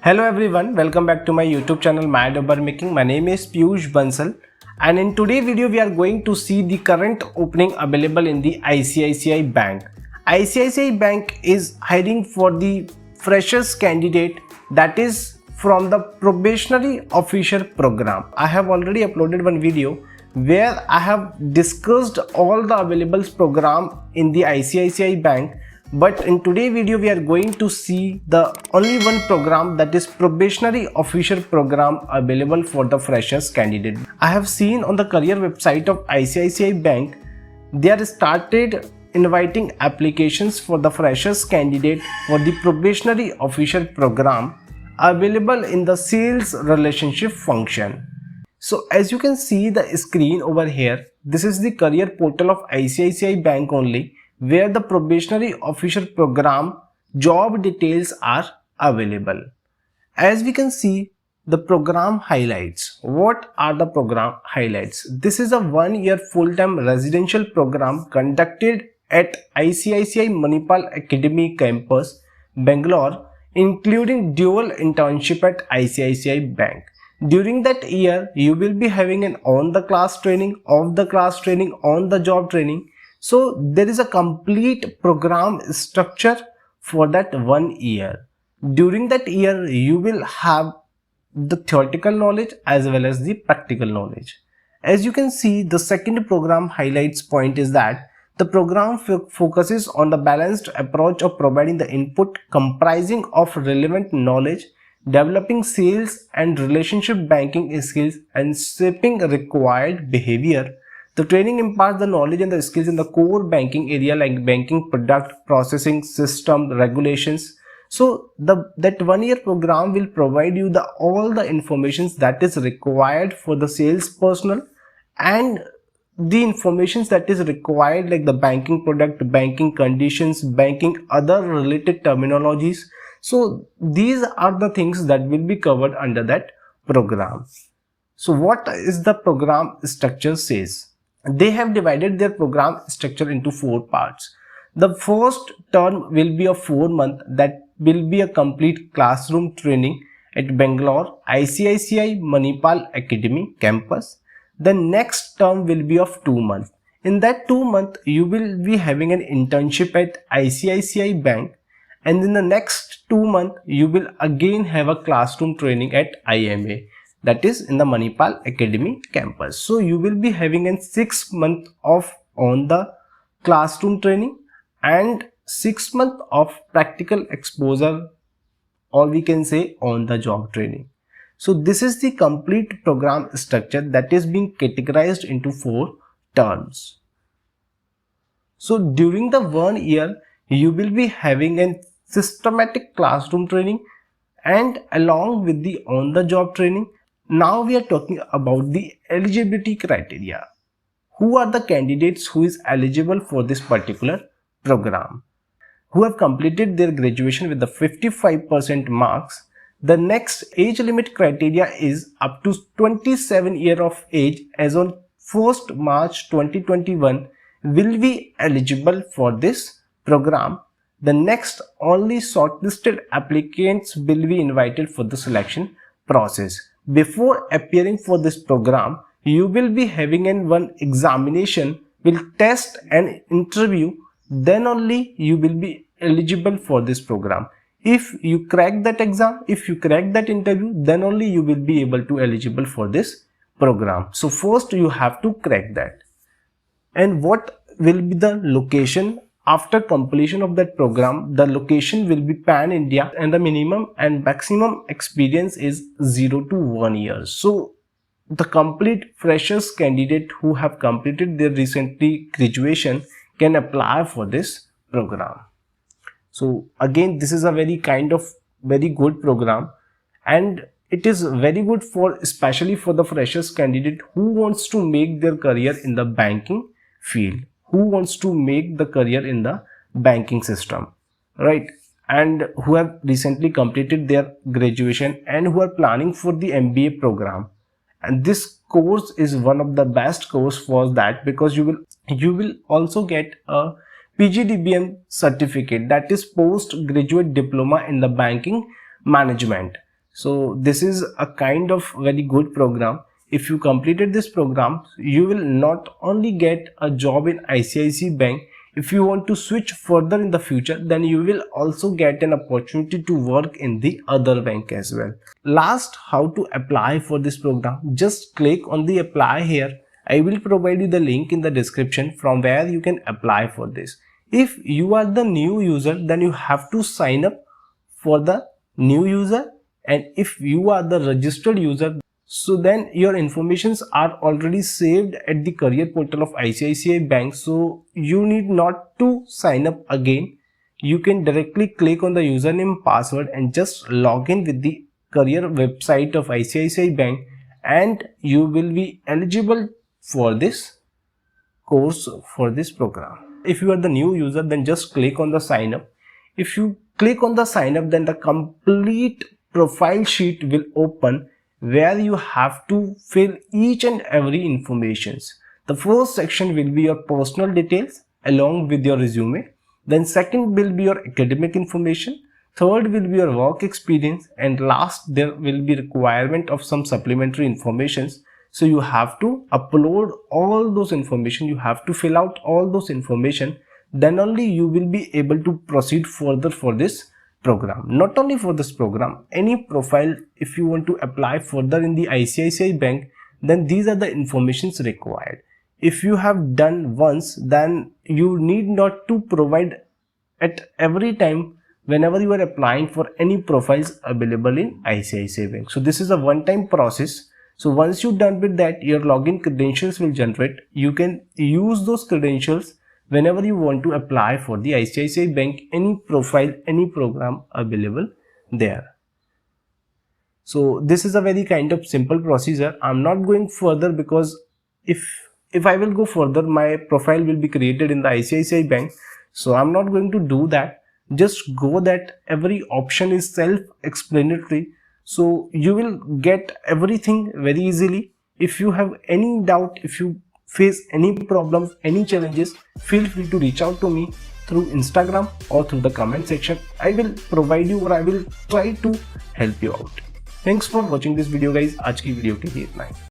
Hello everyone, welcome back to my YouTube channel Mad Over Making. My name is Piyush Bansal and in today's video we are going to see the current opening available in the ICICI Bank. ICICI Bank is hiring for the freshers candidate, that is from the probationary officer program. I have already uploaded one video where I have discussed all the available program in the ICICI Bank. But in today's video we are going to see the only one program, that is probationary officer program available for the freshers candidate. I have seen on the career website of ICICI Bank they are started inviting applications for the freshers candidate for the probationary officer program available in the sales relationship function. So as you can see the screen over here, this is the career portal of ICICI Bank only, where the probationary officer program job details are available. As we can see the program highlights. What are the program highlights? This is a 1-year full-time residential program conducted at ICICI Manipal Academy campus, Bangalore, including dual internship at ICICI Bank. During that year, you will be having an on-the-class training, off-the-class training, on-the-job training. So there is a complete program structure for that 1 year. During that year, you will have the theoretical knowledge as well as the practical knowledge. As you can see, the second program highlights point is that the program focuses on the balanced approach of providing the input comprising of relevant knowledge, developing sales and relationship banking skills, and shaping required behavior. The training imparts the knowledge and the skills in the core banking area like banking product, processing, system, regulations. So that 1-year program will provide you all the informations that is required for the sales personnel and the informations that is required like the banking product, banking conditions, banking other related terminologies. So these are the things that will be covered under that program. So what is the program structure says? They have divided their program structure into 4 parts. The first term will be a 4-month, that will be a complete classroom training at Bangalore ICICI Manipal Academy campus. The next term will be of 2 months. In that 2 months, you will be having an internship at ICICI Bank, and in the next 2 months, you will again have a classroom training at IMA, that is in the Manipal Academy campus. So you will be having a 6 month of on the classroom training and 6 month of practical exposure, or we can say on the job training. So this is the complete program structure that is being categorized into 4 terms. So during the 1 year, you will be having a systematic classroom training and along with the on the job training. Now we are talking about the eligibility criteria. Who are the candidates who is eligible for this particular program? Who have completed their graduation with the 55% marks. The next age limit criteria is up to 27 years of age as on 1st March 2021 will be eligible for this program. The next, only shortlisted applicants will be invited for the selection process. Before appearing for this program, you will be having one examination, will test and interview, then only you will be eligible for this program. If you crack that exam, if you crack that interview, then only you will be able to eligible for this program. So first you have to crack that. And what will be the location? After completion of that program, the location will be pan India and the minimum and maximum experience is 0 to 1 year. So the complete freshers candidate who have completed their recently graduation can apply for this program. So again, this is a very good program, and it is very good for especially for the freshers candidate who wants to make their career in the banking field, who wants to make the career in the banking system, right? And who have recently completed their graduation and who are planning for the MBA program. And this course is one of the best course for that, because you will also get a PGDBM certificate, that is postgraduate diploma in the banking management. So this is a kind of very good program. If you completed this program, you will not only get a job in ICICI Bank. If you want to switch further in the future, then you will also get an opportunity to work in the other bank as well. Last, how to apply for this program? Just click on the apply here. I will provide you the link in the description from where you can apply for this. If you are the new user, then you have to sign up for the new user, and if you are the registered user, so then your informations are already saved at the career portal of ICICI Bank, so you need not to sign up again. You can directly click on the username password and just log in with the career website of ICICI Bank, and you will be eligible for this course, for this program. If you are the new user, then just click on the sign up. If you click on the sign up, then the complete profile sheet will open where you have to fill each and every informations. The first section will be your personal details along with your resume. Then second will be your academic information. Third will be your work experience, and last there will be requirement of some supplementary informations. So you have to upload all those information, you have to fill out all those information, then only you will be able to proceed further for this program. Not only for this program, any profile, if you want to apply further in the ICICI Bank, then these are the informations required. If you have done once, then you need not to provide at every time whenever you are applying for any profiles available in ICICI Bank. So this is a one-time process. So once you're done with that, your login credentials will generate. You can use those credentials whenever you want to apply for the ICICI Bank, any profile, any program available there. So this is a very kind of simple procedure. I'm not going further because if I will go further, my profile will be created in the ICICI Bank. So I'm not going to do that. Just go that every option is self-explanatory. So you will get everything very easily. If you have any doubt, if you face any problems, any challenges, feel free to reach out to me through Instagram or through the comment section. I will provide you, or I will try to help you out. Thanks for watching this video guys. आज की video के लिए इतना ही.